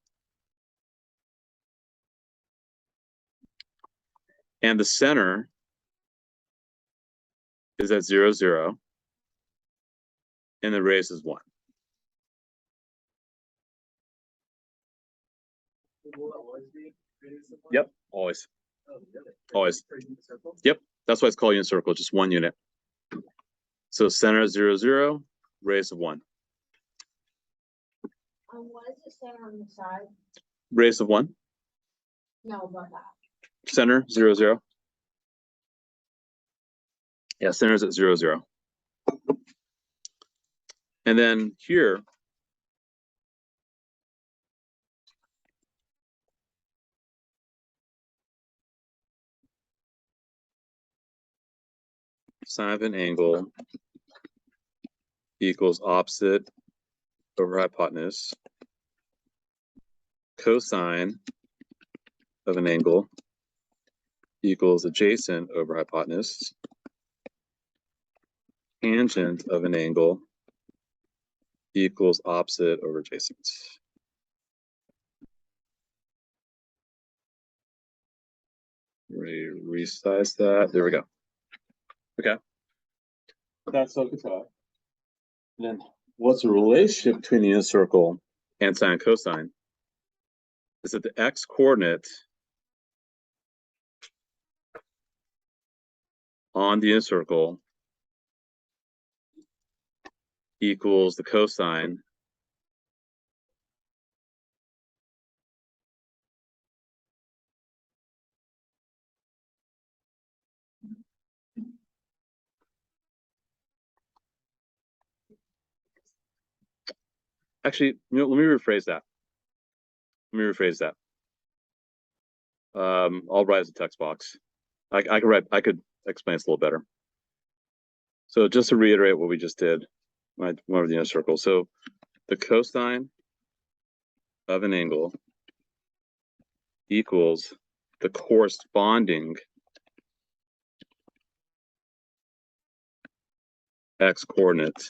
And the center is at 0, 0, and the radius is 1. Will it always be radius of one? Yep, always. Oh, really? Always. For unit circle? Yep, that's why it's called unit circle, just 1 unit. So center is 0, 0, radius of 1. What does it say on the side? Radius of 1. No, about that. Center 0, 0. Yeah, center is at 0, 0. And then here, sine of an angle equals opposite over hypotenuse. Cosine of an angle equals adjacent over hypotenuse. Tangent of an angle equals opposite over adjacent. Resize that. There we go. Okay. That's Sohcahtoa. Then what's the relationship between the unit circle and sine and cosine? Is that the x coordinate on the unit circle equals the cosine actually, let me rephrase that. I'll write as a text box. I could explain this a little better. So just to reiterate what we just did, I went over the unit circle. So the cosine of an angle equals the corresponding x coordinate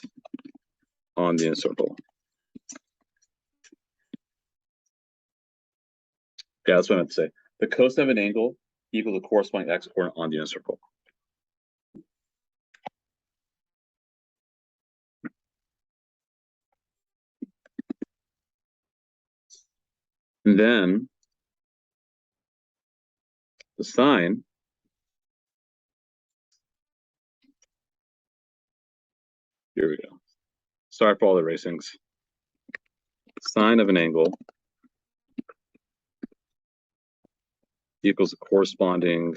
on the unit circle. Yeah, that's what I meant to say. The cosine of an angle equals the corresponding x coordinate on the unit circle. And then the sine here we go. Sorry for all the racings. Sine of an angle equals the corresponding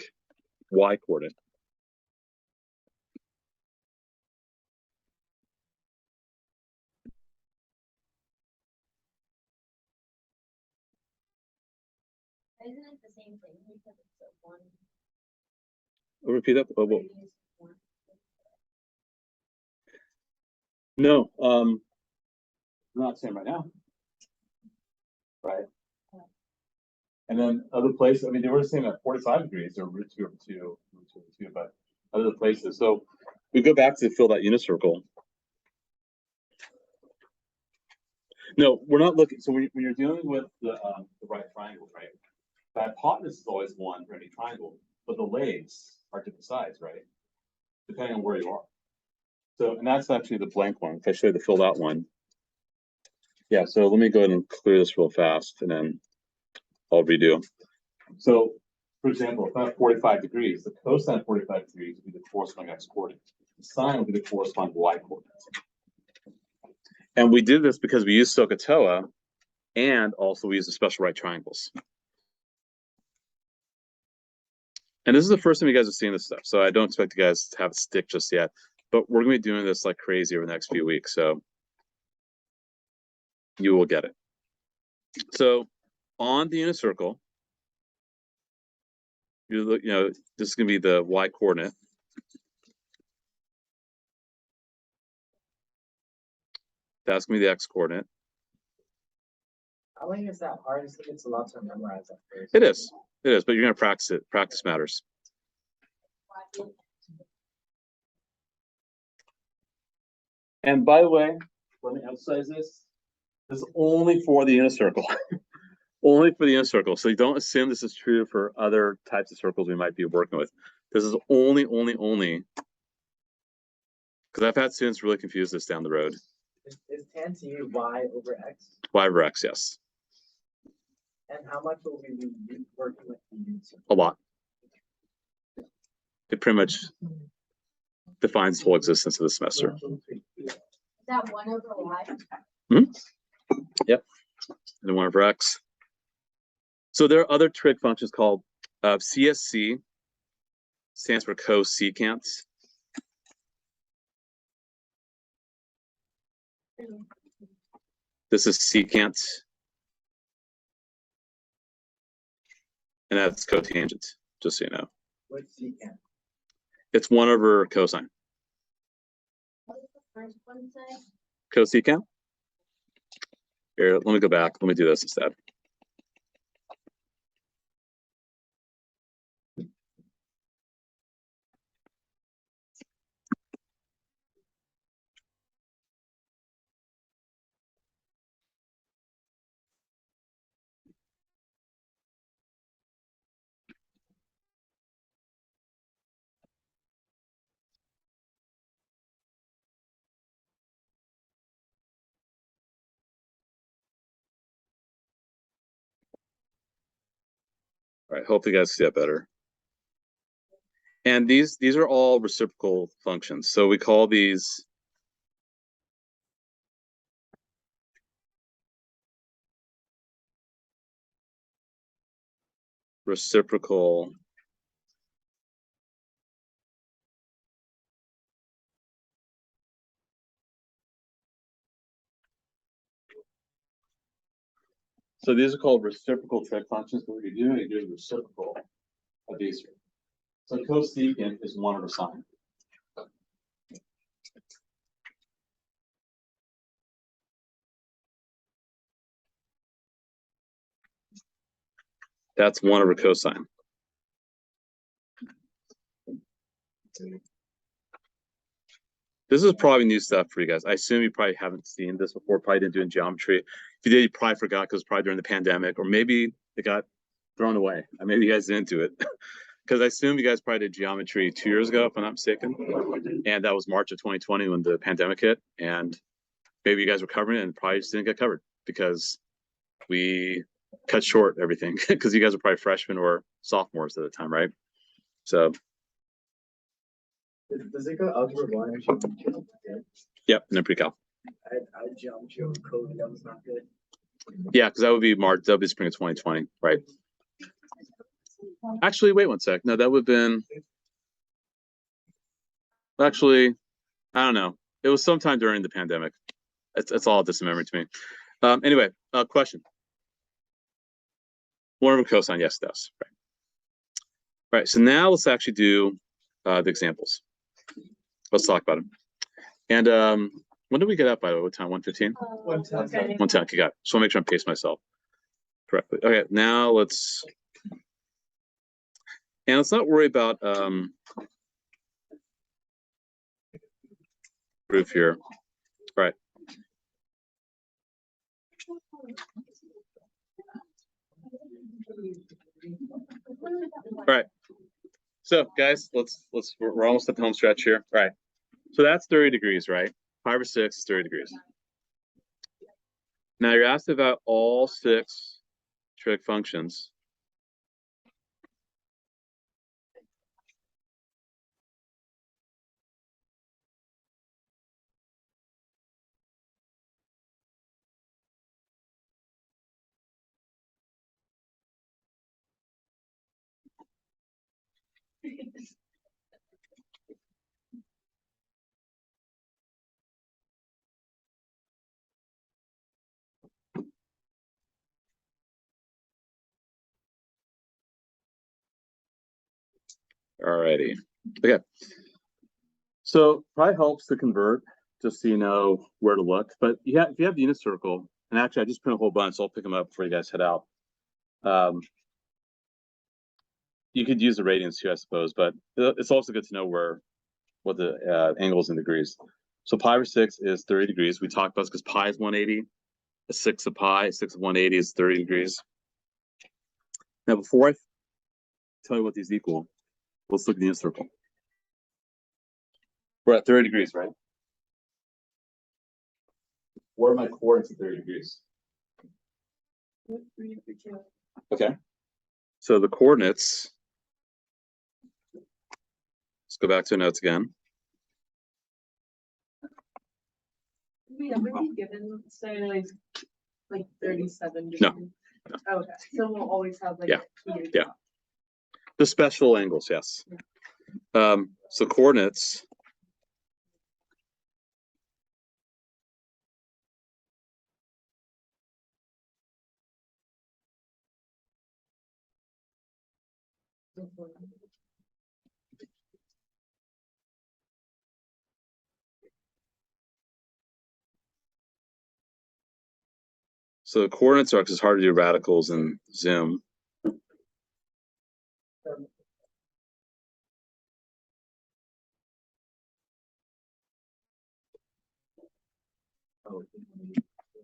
y coordinate. Isn't it the same thing because it's a 1? Repeat that. Oh, well, Radius of 1. no, we're not saying right now. Right. And then other places, I mean, they were saying at 45 degrees or root 2 over 2, root 2 over 2, but other places. So we go back to fill that unit circle. No, we're not looking. So when you're dealing with the right triangle, right? The hypotenuse is always 1 for any triangle, but the legs are different sides, right? Depending on where you are. So, and that's actually the blank one. If I show you the filled out one. Yeah, so let me go ahead and clear this real fast and then I'll redo. So, for example, if I have 45 degrees, the cosine of 45 degrees would be the corresponding x coordinate. The sine would be the corresponding y coordinate. And we did this because we used Sohcahtoa, and also we used the special right triangles. And this is the first time you guys are seeing this stuff, so I don't expect you guys to have it stick just yet. But we're gonna be doing this like crazy over the next few weeks, so you will get it. So on the unit circle, you look, this is gonna be the y coordinate. That's gonna be the x coordinate. I think it's that hard. I think it's a lot to memorize at first. It is, but you're gonna practice it. Practice matters. And by the way, let me emphasize this. This is only for the unit circle. Only for the unit circle. So you don't assume this is true for other types of circles we might be working with. This is only, because I've had students really confuse this down the road. Is tan to you y over x? Y over x, yes. And how much will we be working with the unit circle? A lot. It pretty much defines the whole existence of the semester. Is that 1 over y? Yep. And 1 over x. So there are other trig functions called CSC, stands for cosecant. This is secant. And that's cotangent, just so you know. What's secant? It's 1 over cosine. What does the first one say? Cosecant? Here, let me go back. Let me do this instead. All right, hope you guys see that better. And these are all reciprocal functions. So we call these reciprocal So these are called reciprocal trig functions. But what you're doing, you're doing reciprocal of these. So cosecant is 1 over sine. That's 1 over cosine. This is probably new stuff for you guys. I assume you probably haven't seen this before, probably didn't do it in geometry. If you did, you probably forgot because probably during the pandemic, or maybe it got thrown away. Maybe you guys didn't do it. Because I assume you guys probably did geometry 2 years ago, if I'm not mistaken. And that was March of 2020 when the pandemic hit. And maybe you guys were covering it and probably just didn't get covered because we cut short everything because you guys were probably freshmen or sophomores at the time, right? So Does it go algebra 1 or geometry? yep, and then pre-cal. I had geometry over code, and that was not good. Yeah, because that would be March, that would be spring of 2020, right? Actually, wait one sec. No, that would have been actually, I don't know. It was sometime during the pandemic. It's all distant memory to me. Anyway, question. 1 over cosine, yes, it does. Right. All right, so now let's actually do the examples. Let's talk about them. And when did we get up, by the way? What time? 1:15? 110. 1:10. Okay, got it. So I'll make sure I pace myself correctly. Okay, now let's not worry about proof here. All right. All right. So guys, we're almost at the home stretch here. All right. So that's 30 degrees, right? 5 or 6 is 30 degrees. Now you're asked about all 6 trig functions Alrighty. Okay. So probably helps to convert just so you know where to look. But if you have the unit circle, and actually I just printed a whole bunch, so I'll pick them up before you guys head out. You could use the radians too, I suppose, but it's also good to know what the angles in degrees. So pi over 6 is 30 degrees. We talked about this because pi is 180. A 6 of pi, 6 of 180 is 30 degrees. Now, before I tell you what these equal, let's look at the unit circle. We're at 30 degrees, right? What are my coordinates at 30 degrees? Okay. So the coordinates, let's go back to the notes again. We ever be given, say, like 37 degrees? No. Okay, so we'll always have like. Yeah. Yeah. The special angles, yes. So coordinates. So the coordinates are, because it's hard to do radicals and zoom.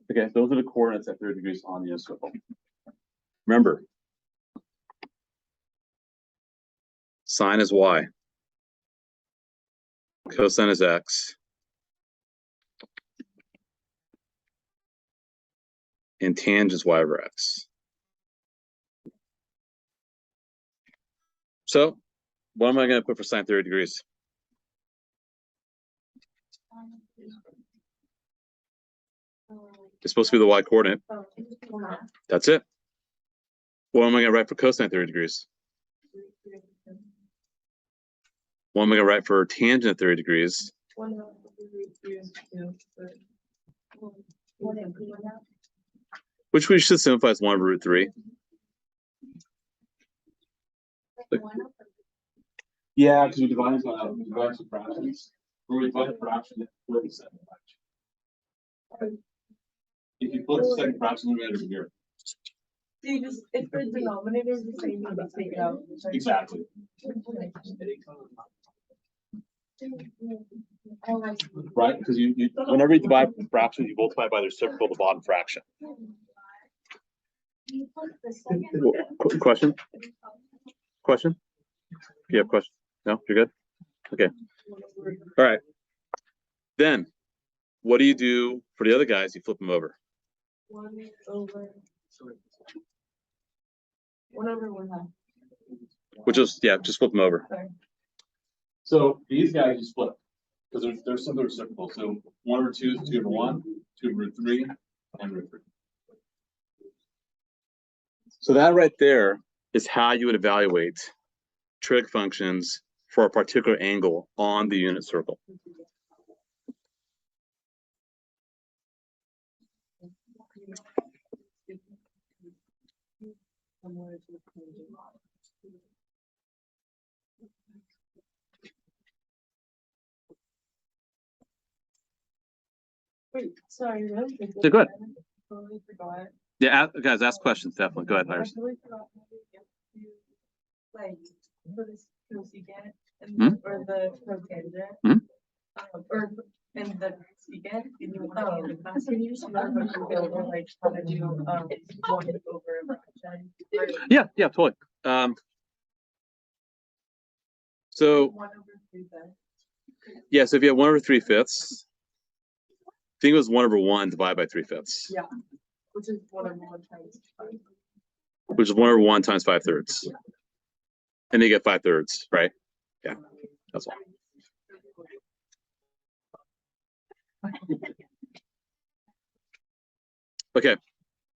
Okay, those are the coordinates at 30 degrees on the unit circle. Remember, sine is y, cosine is x, and tangent is y over x. So, what am I going to put for sine 30 degrees? It's supposed to be the y coordinate. That's it. What am I going to write for cosine 30 degrees? What am I going to write for tangent at 30 degrees? Which we should simplify as 1 over root 3. Yeah, because we divide some fractions. When we divide a fraction, flip the second fraction. If you flip the second fraction, we over here. So you just, if the denominator is the same, you just take it out. Exactly. Right, because you whenever you divide fractions, you multiply by the reciprocal of the bottom fraction. Question? Question? You have a question? No, you're good? Okay. All right. Then, what do you do for the other guys? You flip them over. 1 over 1/1/2. Which is, yeah, just flip them over. Sorry. So these guys you split because they're similar reciprocal. So 1 over 2 is 2 over 1, 2 over root 3, and root 3. So that right there is how you would evaluate trig functions for a particular angle on the unit circle. Wait, sorry, really? Yeah, go ahead. I totally forgot. Yeah, guys, ask questions definitely. Go ahead, I Iris. totally forgot how to get to, like, for this cosecant and Hmm? or the cotangent. Hmm? Or and the secant. Can you just remember like how to do 1 over a fraction? Yeah, totally. So 1 over 3/5. yeah, so if you have 1 over 3/5, I think it was 1 over 1 divided by 3/5. Yeah, which is 1 over 1 times 5. Which is 1 over 1 times 5/3. Yeah. And you get 5/3, right? Yeah, that's all. Okay,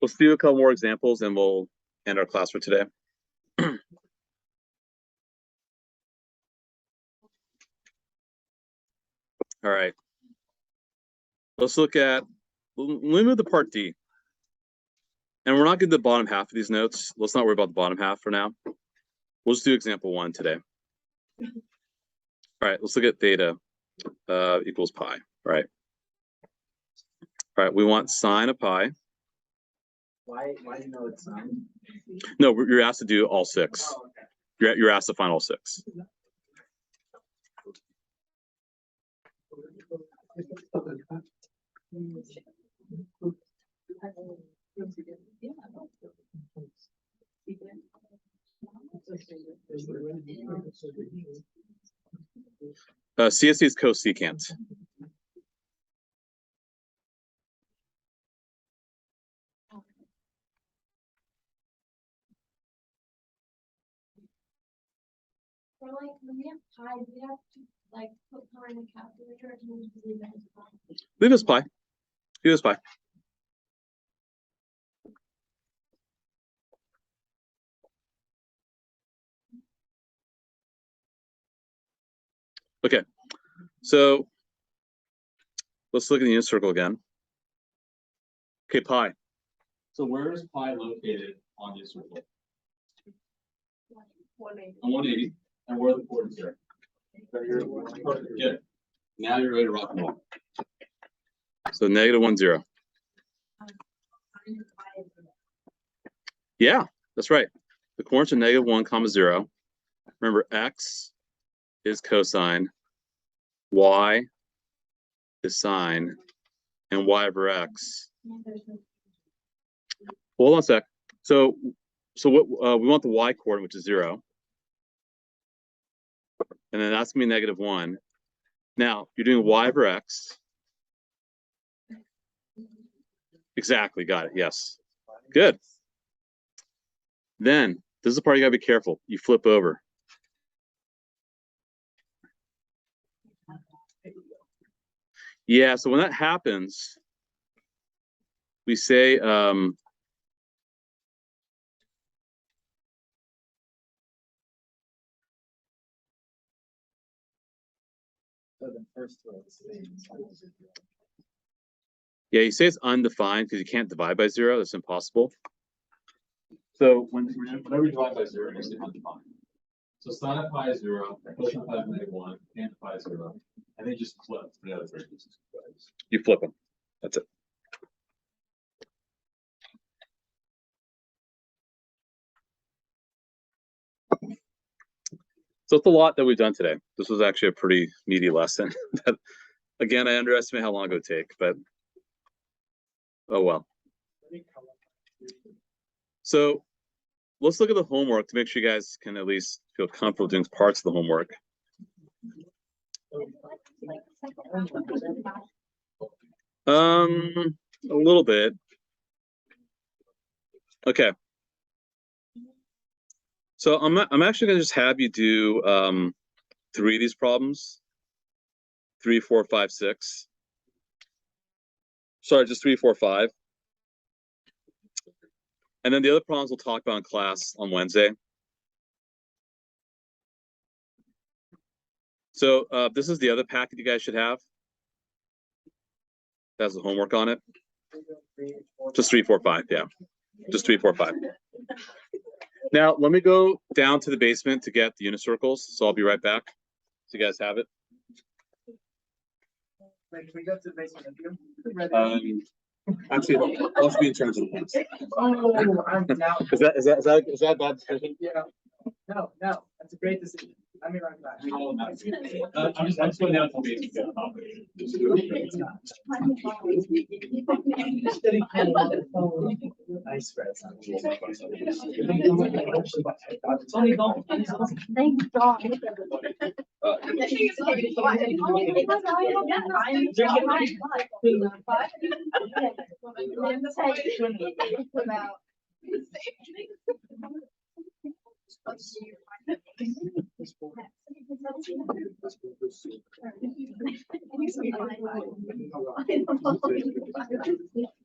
let's do a couple more examples and we'll end our class for today. All right. Let's look at, let me move the part D. And we're not getting the bottom half of these notes. Let's not worry about the bottom half for now. We'll just do example 1 today. All right, let's look at theta equals pi. All right. All right, we want sine of pi. Why do you know it's sine? No, you're asked to do all 6. Oh, okay. You're asked to find all 6. CSC is cosecant. Or like when we have pi, we have to like put pi in the calculator and we just leave it as pi. Leave us pi. Leave us pi. Okay, so let's look at the unit circle again. Okay, pi. So where is pi located on the circle? 180. On 180, and where are the coordinates there? Good. Now you're ready to rock and roll. So -1, 0. Yeah, that's right. The coordinates are -1, 0. Remember, x is cosine, y is sine, and y over x. Hold on a sec. So what we want the y coordinate, which is 0, and then that's gonna be -1. Now you're doing y over x. Exactly, got it. Yes, good. Then this is the part you gotta be careful. You flip over. Yeah, so when that happens, we say So the first row is yeah, you say it's undefined because you can't divide by 0. That's impossible. So whenever you divide by 0, you say undefined. So sine of pi is 0, cosine of pi is -1, tan of pi is 0, and they just flip the other frequencies. You flip them. That's it. So it's a lot that we've done today. This was actually a pretty meaty lesson. Again, I underestimate how long it would take, but oh well. So let's look at the homework to make sure you guys can at least feel comfortable doing parts of the homework. A little bit. Okay. So I'm actually gonna just have you do 3 of these problems. 3, 4, 5, 6. Sorry, just 3, 4, 5. And then the other problems we'll talk about in class on Wednesday. So this is the other packet you guys should have. That has the homework on it. Just 3, 4, 5, yeah. Just 3, 4, 5. Now let me go down to the basement to get the unit circles. So I'll be right back. So you guys have it. Wait, can we go to the basement of you? Actually, I'll just be in charge of the ones. Oh, I'm now. Is that a bad decision? Yeah. No, that's a great decision. Let me run back. I'm just going down to the Nice spread. Thank God.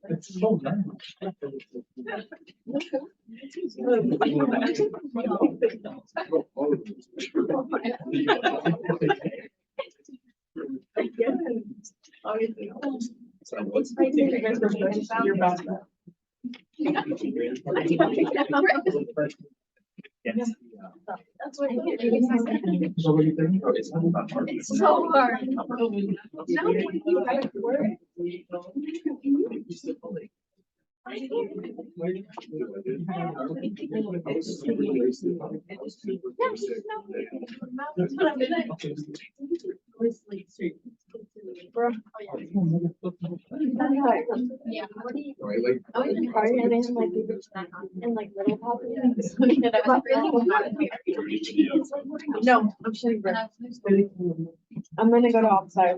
It's so nice. Thank you guys for your best. That's what it is. So what do you think? It's so hard. Now when you write the word. Yeah. I was in art and I had like and like little pop. No, I'm shooting breath. I'm gonna go to outside.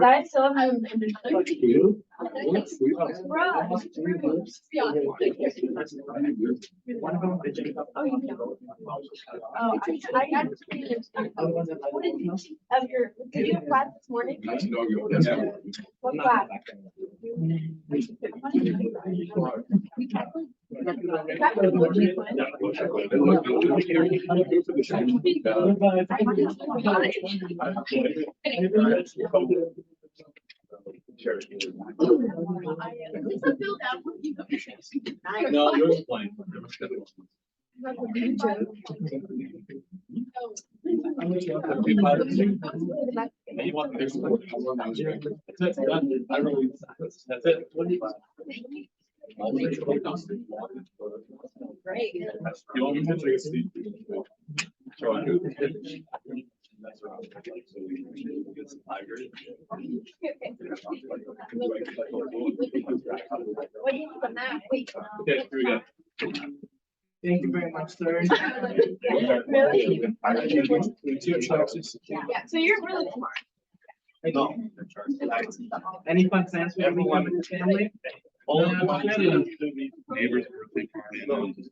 I still haven't. Oh, I got of your, did you have class this morning? What class? No, yours is playing. That's it. Great. You want me to take a seat? What do you think of that? Okay, here we go. Thank you very much, sir. Really? Yeah. So you're really smart. No. Any fun plans for everyone with the family? All of the neighbors' birthday party. And then just-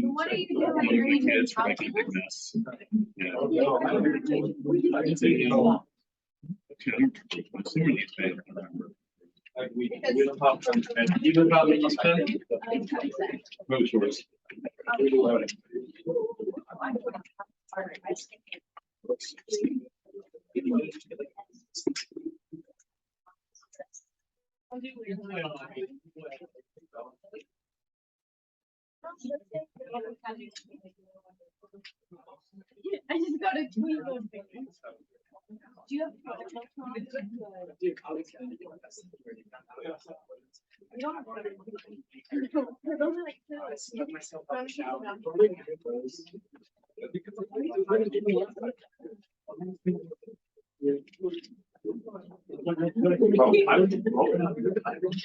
What are you doing? You're The making kids are making a big calculus? mess. Yeah. I can say, you know, I'm assuming these days, I remember. Like we don't have some, and even about the spend. No choice. I just got a tweet. Do you have? Dude, I'll be scared. You don't have one. Those are like two. I stuck myself out the shower. I would